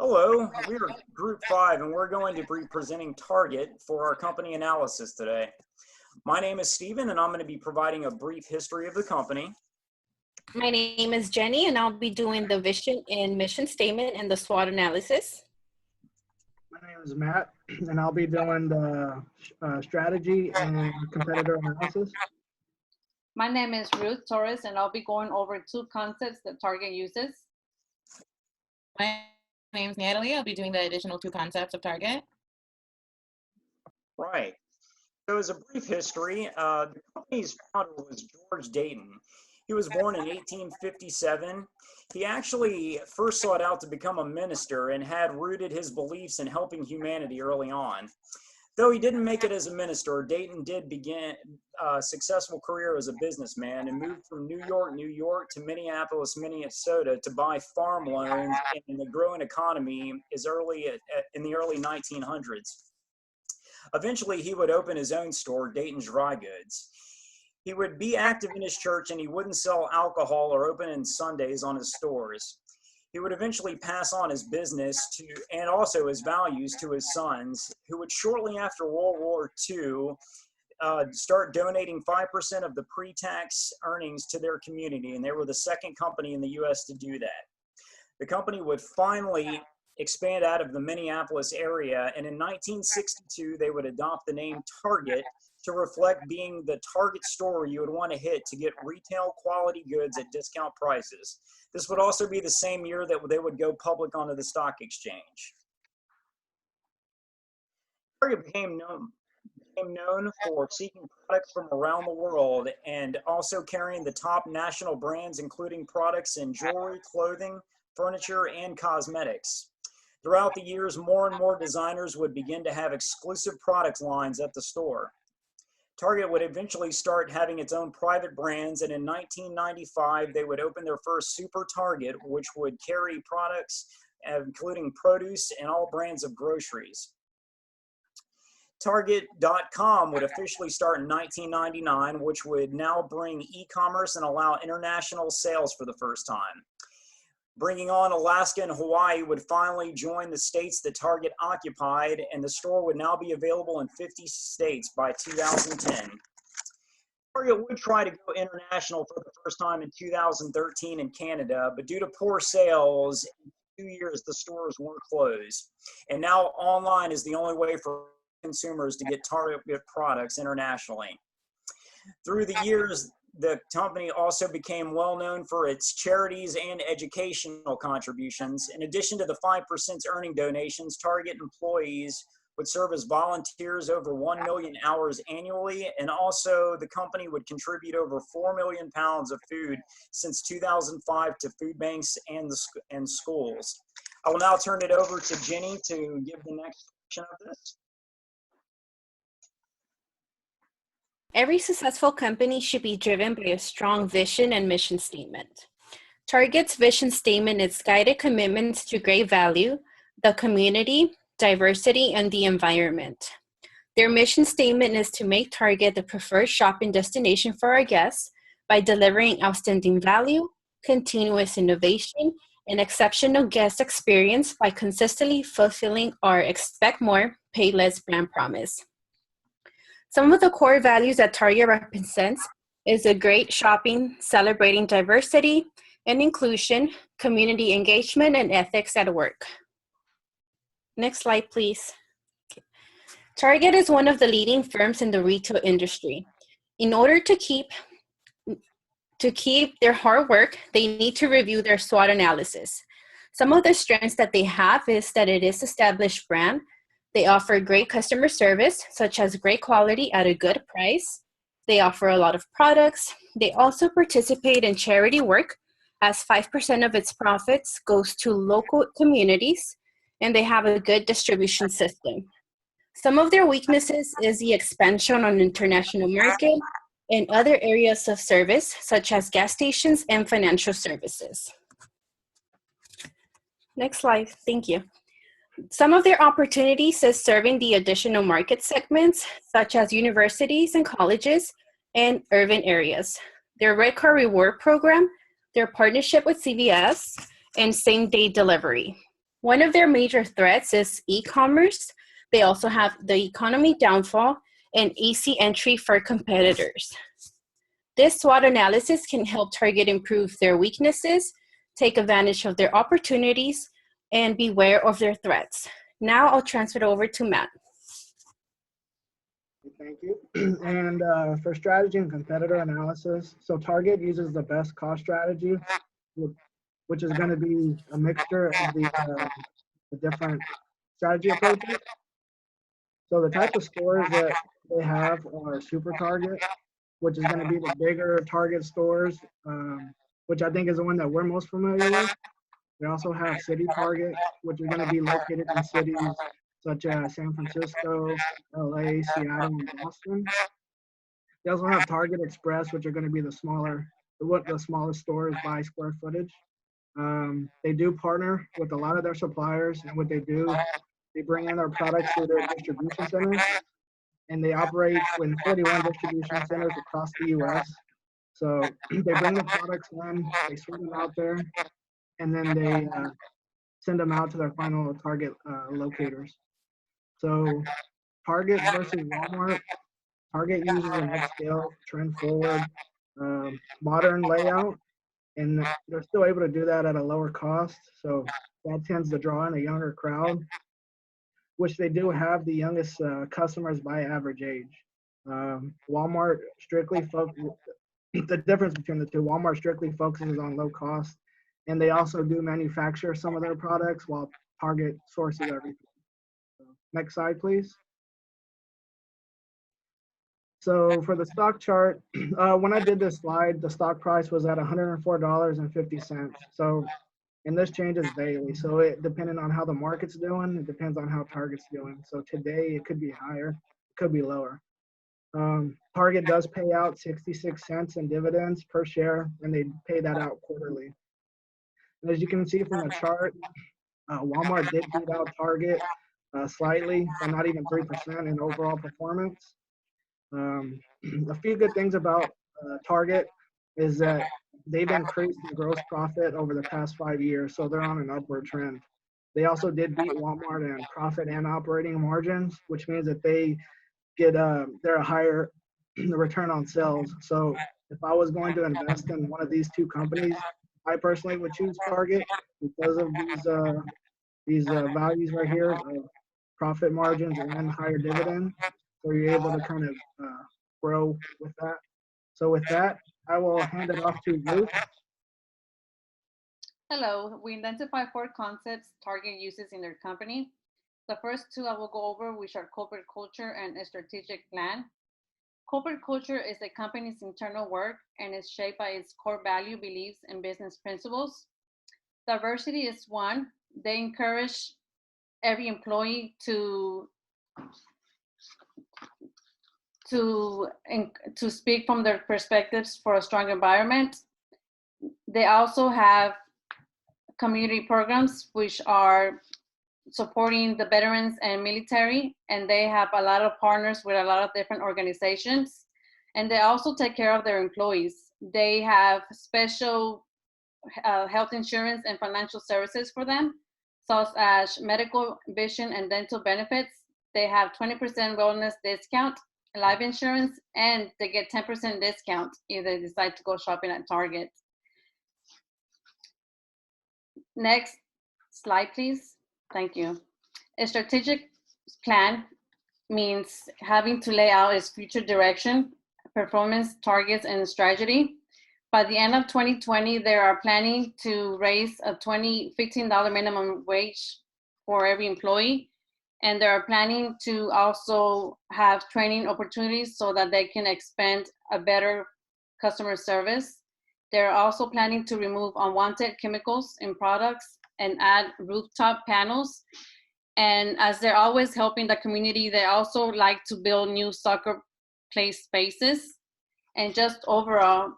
Hello, we are Group 5 and we're going to be presenting Target for our company analysis today. My name is Steven and I'm going to be providing a brief history of the company. My name is Jenny and I'll be doing the vision and mission statement and the SWOT analysis. My name is Matt and I'll be doing the strategy and competitor analysis. My name is Ruth Torres and I'll be going over two concepts that Target uses. My name's Natalie. I'll be doing the additional two concepts of Target. Right. So as a brief history, the company's founder was George Dayton. He was born in 1857. He actually first sought out to become a minister and had rooted his beliefs in helping humanity early on. Though he didn't make it as a minister, Dayton did begin a successful career as a businessman and moved from New York to Minneapolis, Minnesota to buy farm loans in the growing economy in the early 1900s. Eventually, he would open his own store, Dayton's Dry Goods. He would be active in his church and he wouldn't sell alcohol or open on Sundays on his stores. He would eventually pass on his business and also his values to his sons, who would shortly after World War II start donating 5% of the pre-tax earnings to their community, and they were the second company in the U.S. to do that. The company would finally expand out of the Minneapolis area, and in 1962 they would adopt the name Target to reflect being the target store you would want to hit to get retail quality goods at discount prices. This would also be the same year that they would go public onto the stock exchange. Target became known for seeking products from around the world and also carrying the top national brands, including products in jewelry, clothing, furniture, and cosmetics. Throughout the years, more and more designers would begin to have exclusive product lines at the store. Target would eventually start having its own private brands, and in 1995, they would open their first Super Target, which would carry products including produce and all brands of groceries. Target.com would officially start in 1999, which would now bring e-commerce and allow international sales for the first time. Bringing on Alaska and Hawaii would finally join the states that Target occupied, and the store would now be available in 50 states by 2010. Target would try to go international for the first time in 2013 in Canada, but due to poor sales, in 2 years the stores were closed. And now online is the only way for consumers to get Target products internationally. Through the years, the company also became well known for its charities and educational contributions. In addition to the 5% earning donations, Target employees would serve as volunteers over 1 million hours annually, and also the company would contribute over 4 million pounds of food since 2005 to food banks and schools. I will now turn it over to Jenny to give the next section of this. Every successful company should be driven by a strong vision and mission statement. Target's vision statement is guided commitments to great value, the community, diversity, and the environment. Their mission statement is to make Target the preferred shopping destination for our guests by delivering outstanding value, continuous innovation, and exceptional guest experience by consistently fulfilling our expect more, pay less brand promise. Some of the core values that Target represents is a great shopping, celebrating diversity and inclusion, community engagement, and ethics at work. Next slide, please. Okay. Target is one of the leading firms in the retail industry. In order to keep their hard work, they need to review their SWOT analysis. Some of the strengths that they have is that it is established brand. They offer great customer service, such as great quality at a good price. They offer a lot of products. They also participate in charity work, as 5% of its profits goes to local communities, and they have a good distribution system. Some of their weaknesses is the expansion on the international market and other areas of service, such as gas stations and financial services. Next slide, thank you. Some of their opportunities is serving the additional market segments, such as universities and colleges and urban areas. Their Red Card Reward program, their partnership with CVS, and same-day delivery. One of their major threats is e-commerce. They also have the economy downfall and easy entry for competitors. This SWOT analysis can help Target improve their weaknesses, take advantage of their opportunities, and beware of their threats. Now I'll transfer it over to Matt. Thank you. And for strategy and competitor analysis, so Target uses the best cost strategy, which is going to be a mixture of the different strategy approaches. So the type of stores that they have are Super Target, which is going to be the bigger Target stores, which I think is the one that we're most familiar with. They also have City Target, which is going to be located in cities such as San Francisco, LA, Seattle, and Boston. They also have Target Express, which are going to be the smallest stores by square footage. They do partner with a lot of their suppliers, and what they do, they bring in their products through their distribution centers, and they operate with 41 distribution centers across the U.S. So they bring the products in, they sort them out there, and then they send them out to their final Target locators. So Target versus Walmart, Target uses an upscale, trend forward, modern layout, and they're still able to do that at a lower cost. So that tends to draw in a younger crowd, which they do have the youngest customers by average age. Walmart strictly the difference between the two, Walmart strictly focuses on low cost, and they also do manufacture some of their products while Target sources everything. So, next slide, please. So for the stock chart, when I did this slide, the stock price was at $104.50. So, and this changes daily. So it depending on how the market's doing, it depends on how Target's doing. So today it could be higher, it could be lower. Target does pay out 66 cents in dividends per share, and they pay that out quarterly. And as you can see from the chart, Walmart did beat out Target slightly, but not even 3% in overall performance. A few good things about Target is that they've increased the gross profit over the past 5 years, so they're on an upward trend. They also did beat Walmart in profit and operating margins, which means that they get they're a higher return on sales. So if I was going to invest in one of these two companies, I personally would choose Target because of these values right here of profit margins and higher dividend. So you're able to kind of grow with that. So with that, I will hand it off to Ruth. Hello, we identify 4 concepts Target uses in their company. The first 2 I will go over, which are corporate culture and a strategic plan. Corporate culture is a company's internal work and is shaped by its core value, beliefs, and business principles. Diversity is one. They encourage every employee to speak from their perspectives for a strong environment. They also have community programs which are supporting the veterans and military, and they have a lot of partners with a lot of different organizations, and they also take care of their employees. They have special health insurance and financial services for them, such as medical, vision, and dental benefits. They have 20% wellness discount, life insurance, and they get 10% discount if they decide to go shopping at Target. Next slide, please. Thank you. A strategic plan means having to lay out its future direction, performance targets, and strategy. By the end of 2020, they are planning to raise a $15 minimum wage for every employee. And they are planning to also have training opportunities so that they can expand a better customer service. They're also planning to remove unwanted chemicals in products and add rooftop panels. And as they're always helping the community, they also like to build new soccer play spaces. And just overall,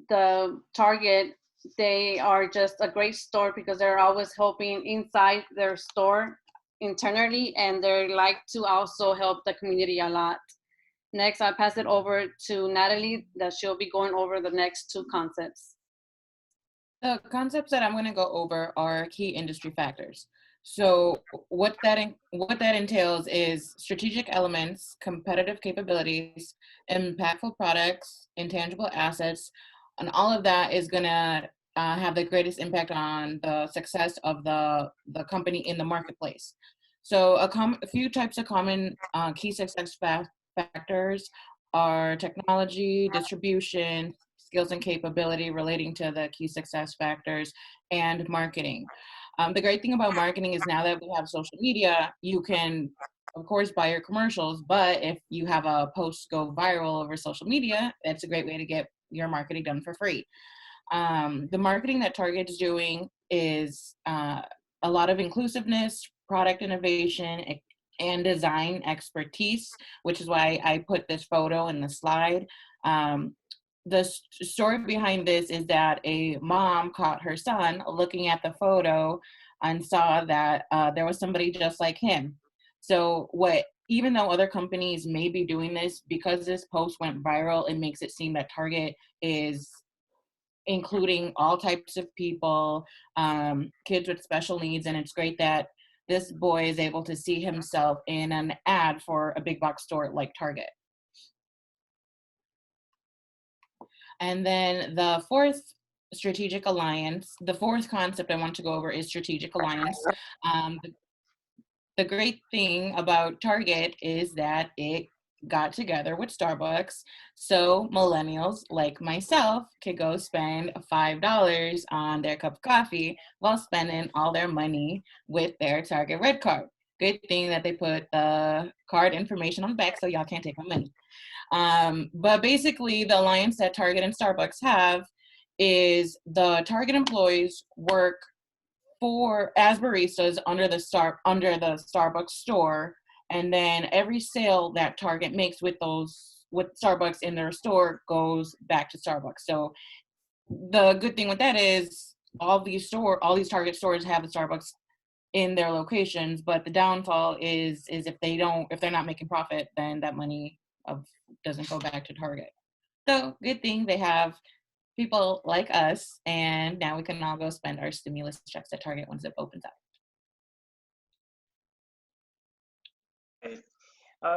the Target, they are just a great store because they're always helping inside their store internally, and they like to also help the community a lot. Next, I'll pass it over to Natalie, that she'll be going over the next 2 concepts. The concepts that I'm going to go over are key industry factors. So what that entails is strategic elements, competitive capabilities, impactful products, intangible assets, and all of that is going to have the greatest impact on the success of the company in the marketplace. So a few types of common key success factors are technology, distribution, skills and capability relating to the key success factors, and marketing. The great thing about marketing is now that we have social media, you can, of course, buy your commercials, but if you have a post go viral over social media, that's a great way to get your marketing done for free. The marketing that Target's doing is a lot of inclusiveness, product innovation, and design expertise, which is why I put this photo in the slide. The story behind this is that a mom caught her son looking at the photo and saw that there was somebody just like him. So even though other companies may be doing this, because this post went viral, it makes it seem that Target is including all types of people, kids with special needs, and it's great that this boy is able to see himself in an ad for a big box store like Target. And then the fourth concept I want to go over is strategic alliance. The great thing about Target is that it got together with Starbucks, so millennials like myself could go spend $5 on their cup of coffee while spending all their money with their Target Red Card. Good thing that they put the card information on the back so y'all can't take my money. But basically, the alliance that Target and Starbucks have is the Target employees work as baristas under the Starbucks store, and then every sale that Target makes with Starbucks in their store goes back to Starbucks. So the good thing with that is all these Target stores have the Starbucks in their locations, but the downfall is if they're not making profit, then that money doesn't go back to Target. So good thing they have people like us, and now we can all go spend our stimulus checks at Target once it opens up.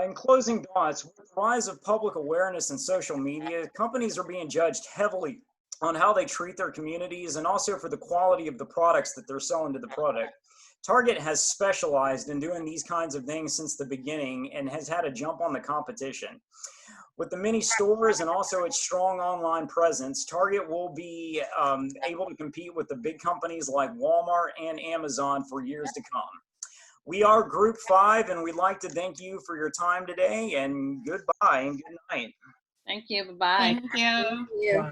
In closing thoughts, with the rise of public awareness and social media, companies are being judged heavily on how they treat their communities and also for the quality of the products that they're selling to the product. Target has specialized in doing these kinds of things since the beginning and has had a jump on the competition. With the many stores and also its strong online presence, Target will be able to compete with the big companies like Walmart and Amazon for years to come. We are Group 5, and we'd like to thank you for your time today, and goodbye and good night. Thank you. Bye-bye. Thank you. Yeah.